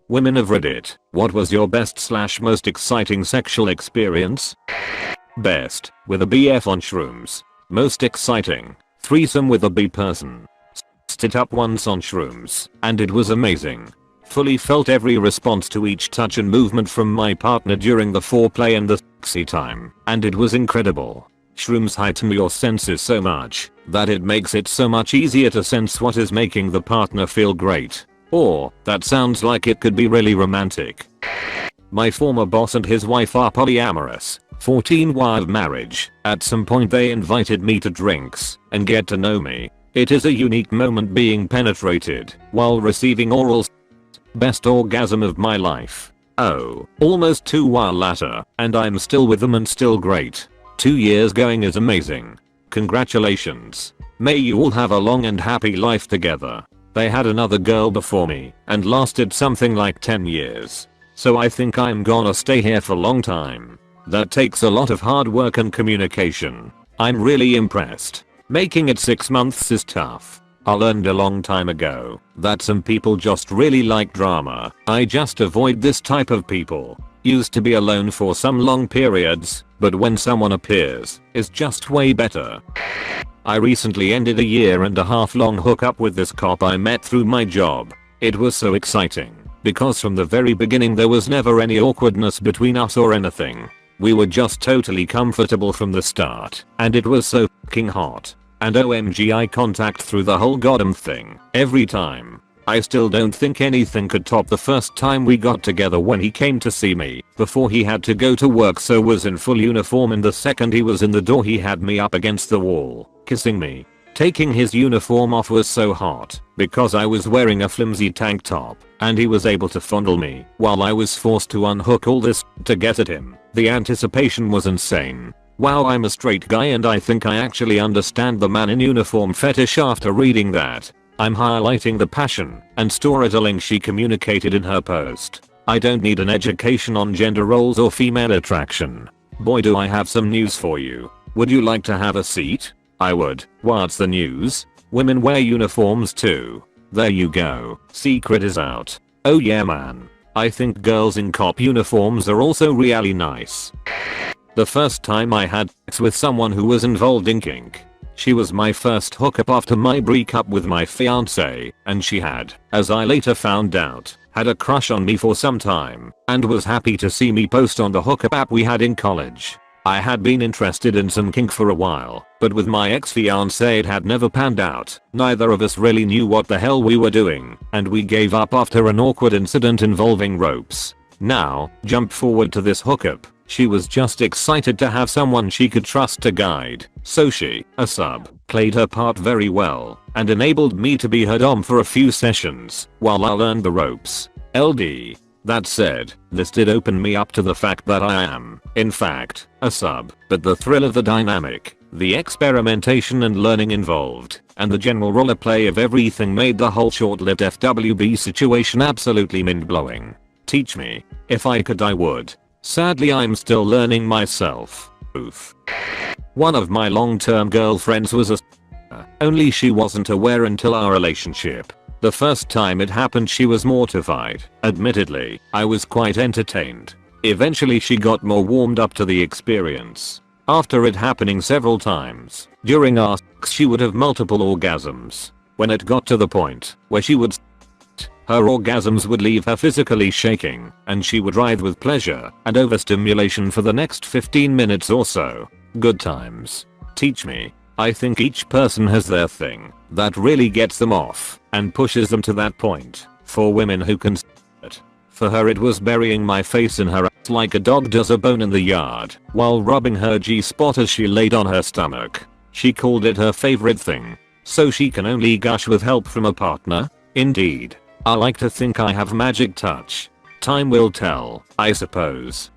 Women of Reddit, what was your best / most exciting sexual experience? Best, with a BF on shrooms. Most exciting, threesome with a B person. It up once on shrooms, and it was amazing. Fully felt every response to each touch and movement from my partner during the foreplay and the sexy time, and it was incredible. Shrooms heighten your senses so much that it makes it so much easier to sense what is making the partner feel great. Or, that sounds like it could be really romantic. My former boss and his wife are polyamorous, 14-year marriage. At some point they invited me to drinks and get to know me. It is a unique moment being penetrated while receiving oral. Best orgasm of my life. Oh, almost 2 years later, and I'm still with them and still great. 2 years going is amazing. Congratulations. May you all have a long and happy life together. They had another girl before me and lasted something like 10 years. So I think I'm gonna stay here for a long time. That takes a lot of hard work and communication. I'm really impressed. Making it 6 months is tough. I learned a long time ago that some people just really like drama. I just avoid this type of people. Used to be alone for some long periods, but when someone appears, it's just way better. I recently ended a 1.5 year long hookup with this cop I met through my job. It was so exciting, because from the very beginning there was never any awkwardness between us or anything. We were just totally comfortable from the start, and it was so fucking hot. And OMG eye contact through the whole goddamn thing, every time. I still don't think anything could top the first time we got together when he came to see me before he had to go to work, so was in full uniform, and the second he was in the door he had me up against the wall, kissing me. Taking his uniform off was so hot because I was wearing a flimsy tank top and he was able to fondle me while I was forced to unhook all this to get at him. The anticipation was insane. Wow, I'm a straight guy and I think I actually understand the man in uniform fetish after reading that. I'm highlighting the passion and storytelling she communicated in her post. I don't need an education on gender roles or female attraction. Boy, do I have some news for you. Would you like to have a seat? I would. What's the news? Women wear uniforms too. There you go. Secret is out. Oh yeah man. I think girls in cop uniforms are also really nice. The first time I had sex with someone who was involved in kink. She was my first hookup after my breakup with my fiance, and she had, as I later found out, had a crush on me for some time, and was happy to see me post on the hookup app we had in college. I had been interested in some kink for a while, but with my ex-fiance it had never panned out. Neither of us really knew what the hell we were doing, and we gave up after an awkward incident involving ropes. Now, jump forward to this hookup. She was just excited to have someone she could trust to guide, so she, a sub, played her part very well and enabled me to be her dom for a few sessions while I learned the ropes. LD. That said, this did open me up to the fact that I am, in fact, a sub, but the thrill of the dynamic, the experimentation and learning involved, and the general roleplay of everything made the whole short-lived FWB situation absolutely mind-blowing. Teach me. If I could I would. Sadly I'm still learning myself. Oof. One of my long-term girlfriends was a only she wasn't aware until our relationship. The first time it happened she was mortified. Admittedly, I was quite entertained. Eventually she got more warmed up to the experience. After it happening several times, during our sex she would have multiple orgasms. When it got to the point where she would her orgasms would leave her physically shaking, and she would writhe with pleasure and overstimulation for the next 15 minutes or so. Good times. Teach me. I think each person has their thing that really gets them off and pushes them to that point. For women who can it. For her it was burying my face in her ass like a dog does a bone in the yard while rubbing her G-spot as she laid on her stomach. She called it her favorite thing. So she can only gush with help from a partner? Indeed. I like to think I have magic touch. Time will tell, I suppose.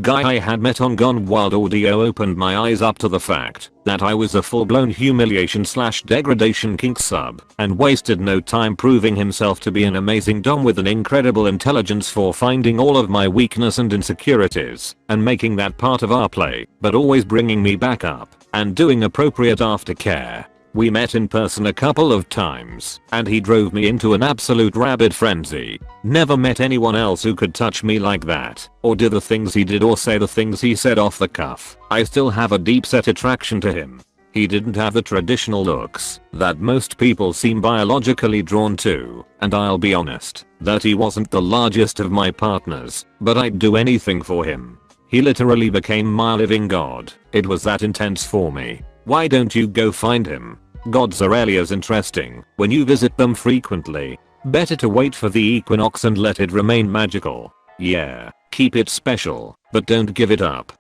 Guy I had met on Gone Wild Audio opened my eyes up to the fact that I was a full-blown humiliation / degradation kink sub, and wasted no time proving himself to be an amazing dom with an incredible intelligence for finding all of my weakness and insecurities and making that part of our play, but always bringing me back up and doing appropriate aftercare. We met in person a couple of times and he drove me into an absolute rabid frenzy. Never met anyone else who could touch me like that, or do the things he did or say the things he said off the cuff. I still have a deep set attraction to him. He didn't have the traditional looks that most people seem biologically drawn to, and I'll be honest that he wasn't the largest of my partners, but I'd do anything for him. He literally became my living god. It was that intense for me. Why don't you go find him? Gods are really as interesting when you visit them frequently. Better to wait for the equinox and let it remain magical. Yeah, keep it special, but don't give it up.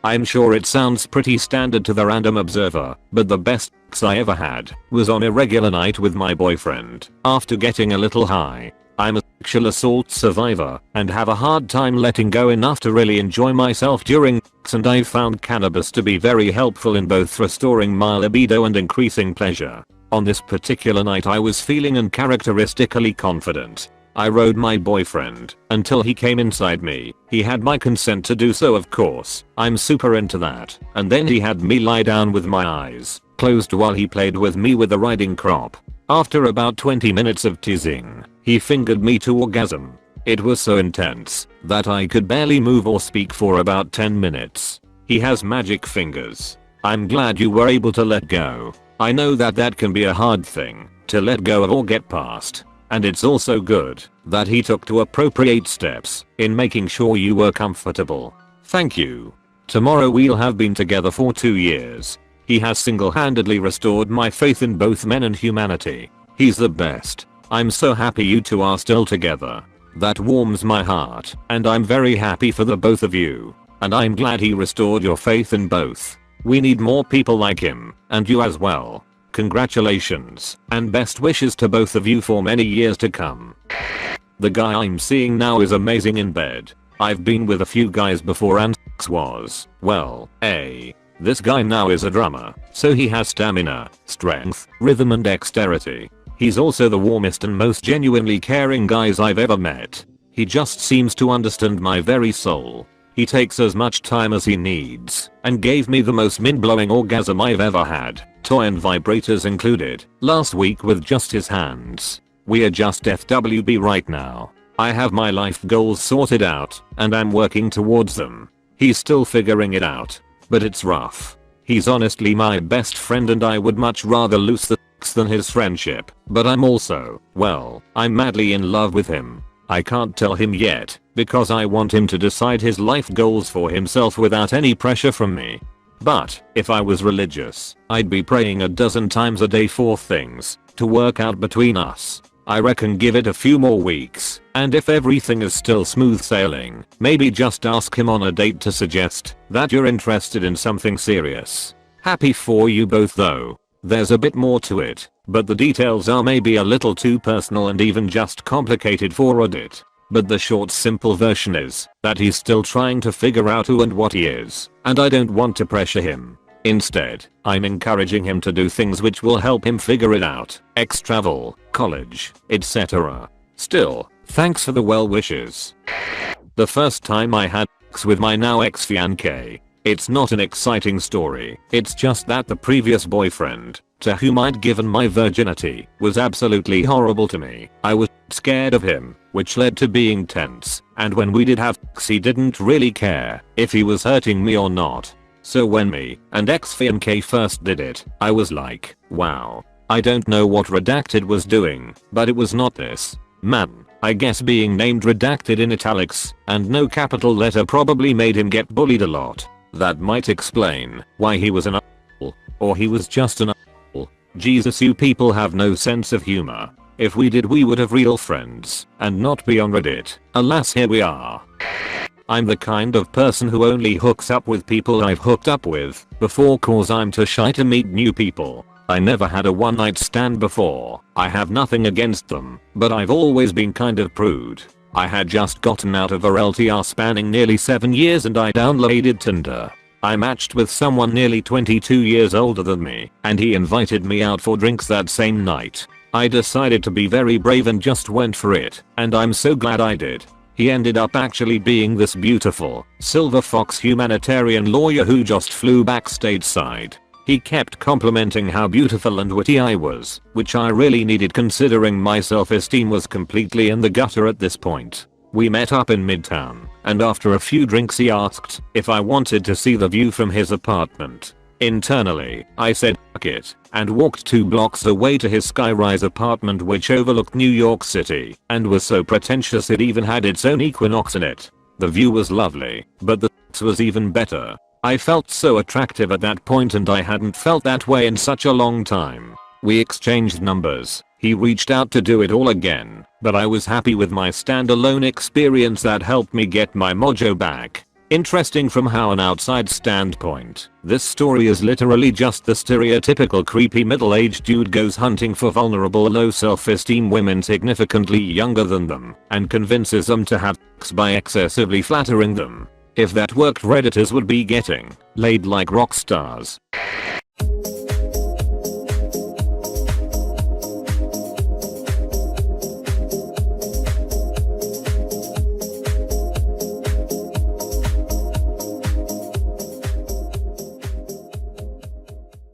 I'm sure it sounds pretty standard to the random observer, but the best sex I ever had was on a regular night with my boyfriend after getting a little high. I'm a sexual assault survivor and have a hard time letting go enough to really enjoy myself during sex, and I've found cannabis to be very helpful in both restoring my libido and increasing pleasure. On this particular night I was feeling uncharacteristically confident. I rode my boyfriend until he came inside me. He had my consent to do so, of course. I'm super into that. And then he had me lie down with my eyes closed while he played with me with a riding crop. After about 20 minutes of teasing, he fingered me to orgasm. It was so intense that I could barely move or speak for about 10 minutes. He has magic fingers. I'm glad you were able to let go. I know that can be a hard thing to let go of or get past. And it's also good that he took to appropriate steps in making sure you were comfortable. Thank you. Tomorrow we'll have been together for 2 years. He has single-handedly restored my faith in both men and humanity. He's the best. I'm so happy you two are still together. That warms my heart, and I'm very happy for the both of you. And I'm glad he restored your faith in both. We need more people like him, and you as well. Congratulations, and best wishes to both of you for many years to come. The guy I'm seeing now is amazing in bed. I've been with a few guys before and sex was, well, this guy now is a drummer, so he has stamina, strength, rhythm and dexterity. He's also the warmest and most genuinely caring guys I've ever met. He just seems to understand my very soul. He takes as much time as he needs and gave me the most mind-blowing orgasm I've ever had, toy and vibrators included, last week with just his hands. We are just FWB right now. I have my life goals sorted out and I'm working towards them. He's still figuring it out, but it's rough. He's honestly my best friend and I would much rather lose the sex than his friendship, but I'm also, well, I'm madly in love with him. I can't tell him yet because I want him to decide his life goals for himself without any pressure from me. But if I was religious, I'd be praying a dozen times a day for things to work out between us. I reckon give it a few more weeks, and if everything is still smooth sailing, maybe just ask him on a date to suggest that you're interested in something serious. Happy for you both though. There's a bit more to it, but the details are maybe a little too personal and even just complicated for Reddit. But the short simple version is that he's still trying to figure out who and what he is, and I don't want to pressure him. Instead, I'm encouraging him to do things which will help him figure it out. Travel, college, etc. Still, thanks for the well wishes. The first time I had sex with my now ex-fiancé. It's not an exciting story, it's just that the previous boyfriend, to whom I'd given my virginity, was absolutely horrible to me. I was scared of him, which led to being tense, and when we did have sex he didn't really care if he was hurting me or not. So when me and ex-fiancé first did it, I was like, wow. I don't know what Redacted was doing, but it was not this. Man, I guess being named Redacted in italics and no capital letter probably made him get bullied a lot. That might explain why he was an a**hole, or he was just an a**hole. Jesus, you people have no sense of humor. If we did we would have real friends and not be on Reddit. Alas, here we are. I'm the kind of person who only hooks up with people I've hooked up with before cause I'm too shy to meet new people. I never had a one night stand before. I have nothing against them, but I've always been kind of prude. I had just gotten out of a LTR spanning nearly 7 years and I downloaded Tinder. I matched with someone nearly 22 years older than me and he invited me out for drinks that same night. I decided to be very brave and just went for it, and I'm so glad I did. He ended up actually being this beautiful, silver fox humanitarian lawyer who just flew back stateside. He kept complimenting how beautiful and witty I was, which I really needed considering my self-esteem was completely in the gutter at this point. We met up in Midtown, and after a few drinks he asked if I wanted to see the view from his apartment. Internally, I said fuck it, and walked 2 blocks away to his skyrise apartment which overlooked New York City, and was so pretentious it even had its own equinox in it. The view was lovely, but the sex was even better. I felt so attractive at that point and I hadn't felt that way in such a long time. We exchanged numbers. He reached out to do it all again, but I was happy with my standalone experience that helped me get my mojo back. Interesting from how an outside standpoint, this story is literally just the stereotypical creepy middle-aged dude goes hunting for vulnerable low self-esteem women significantly younger than them and convinces them to have sex by excessively flattering them. If that worked, Redditors would be getting laid like rock stars.